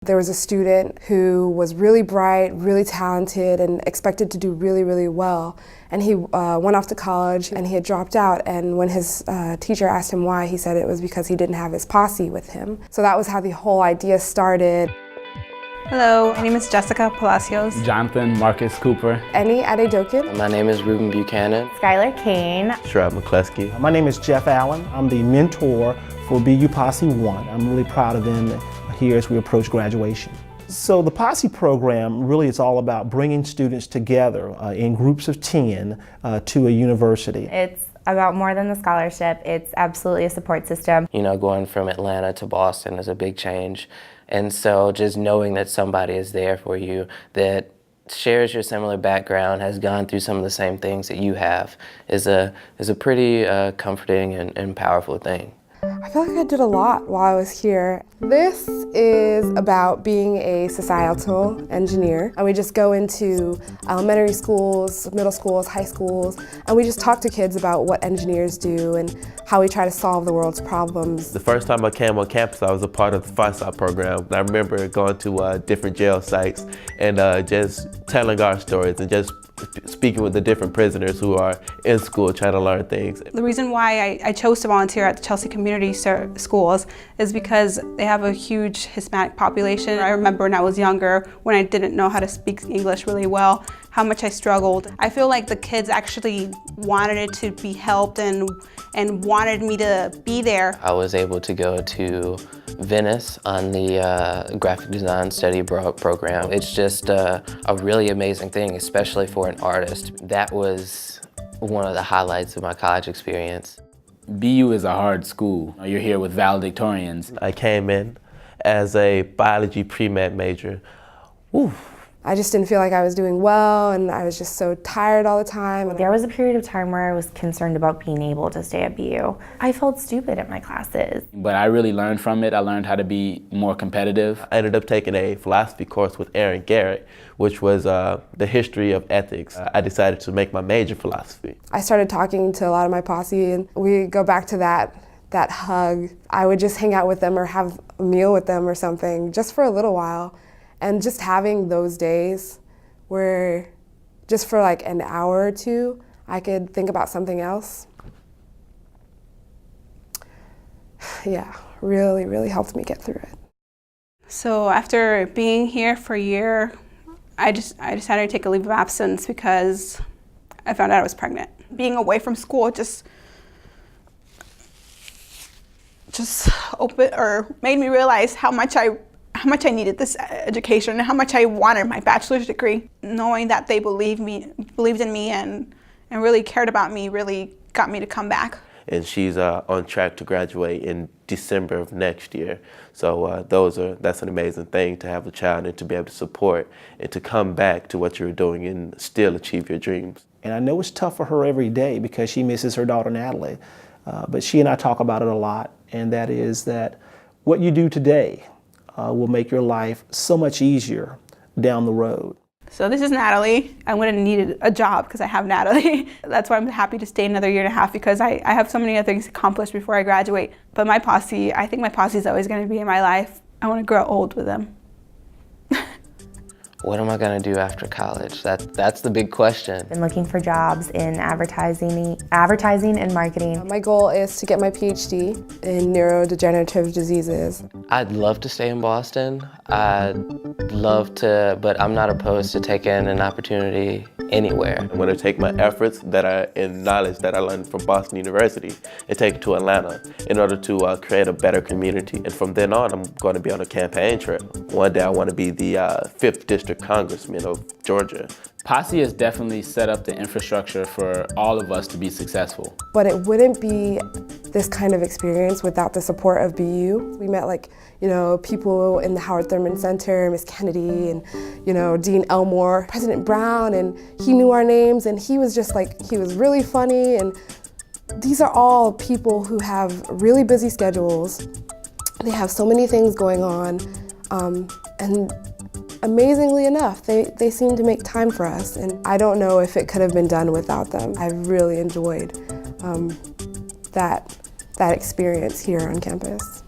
There was a student who was really bright, really talented, and expected to do really, really well. And he went off to college and he had dropped out. And when his teacher asked him why, he said it was because he didn't have his posse with him. So that was how the whole idea started. Hello, my name is Jessica Palacios. Jonathan Marcus Cooper. Eni Adedokin. My name is Ruben Buchanan. Skylar Kane. Sherrod McCluskey. My name is Jeff Allen. I'm the mentor for BU Posse 1. I'm really proud of them here as we approach graduation. So the Posse program really is all about bringing students together in groups of 10 to a university. It's about more than the scholarship. It's absolutely a support system. You know, going from Atlanta to Boston is a big change. And so just knowing that somebody is there for you, that shares your similar background, has gone through some of the same things that you have, is a pretty comforting and powerful thing. I feel like I did a lot while I was here. This is about being a societal engineer, and we just go into elementary schools, middle schools, high schools, and we just talk to kids about what engineers do and how we try to solve the world's problems. The first time I came on campus, I was a part of the FISA program. I remember going to different jail sites and just telling our stories and just speaking with the different prisoners who are in school trying to learn things. The reason why I chose to volunteer at the Chelsea Community Schools is because they have a huge Hispanic population. I remember when I was younger, when I didn't know how to speak English really well, how much I struggled. I feel like the kids actually wanted it to be helped and wanted me to be there. I was able to go to Venice on the graphic design study program. It's just a really amazing thing, especially for an artist. That was one of the highlights of my college experience. BU is a hard school. You're here with valedictorians. I came in as a biology pre-med major. Woo. I just didn't feel like I was doing well, and I was just so tired all the time. There was a period of time where I was concerned about being able to stay at BU. I felt stupid at my classes. But I really learned from it. I learned how to be more competitive. I ended up taking a philosophy course with Aaron Garrett, which was the history of ethics. I decided to make my major philosophy. I started talking to a lot of my posse, and we go back to that hug. I would just hang out with them or have a meal with them or something, just for a little while. And just having those days where just for like an hour or two, I could think about something else. Yeah, really, really helped me get through it. So after being here for a year, I decided to take a leave of absence because I found out I was pregnant. Being away from school just made me realize how much I needed this education and how much I wanted my bachelor's degree. Knowing that they believed in me and really cared about me really got me to come back. And she's on track to graduate in December of next year. So that's an amazing thing, to have a child and to be able to support and to come back to what you're doing and still achieve your dreams. And I know it's tough for her every day because she misses her daughter Natalie. But she and I talk about it a lot, and that is that what you do today will make your life so much easier down the road. So this is Natalie. I would have needed a job because I have Natalie. That's why I'm happy to stay another year and a half, because I have so many other things accomplished before I graduate. But my posse, I think my posse is always going to be in my life. I want to grow old with them. What am I gonna do after college? That's the big question. Been looking for jobs in advertising and marketing. My goal is to get my PhD in neurodegenerative diseases. I'd love to stay in Boston. I'd love to, but I'm not opposed to taking an opportunity anywhere. I'm going to take my efforts and knowledge that I learned from Boston University and take it to Atlanta in order to create a better community. And from then on, I'm going to be on a campaign trail. One day I want to be the 5th District Congressman of Georgia. Posse has definitely set up the infrastructure for all of us to be successful. But it wouldn't be this kind of experience without the support of BU. We met people in the Howard Thurman Center, Miss Kennedy, and Dean Elmore, President Brown, and he knew our names, and he was he was really funny. And these are all people who have really busy schedules. They have so many things going on, and amazingly enough, they seem to make time for us, and I don't know if it could have been done without them. I really enjoyed that experience here on campus.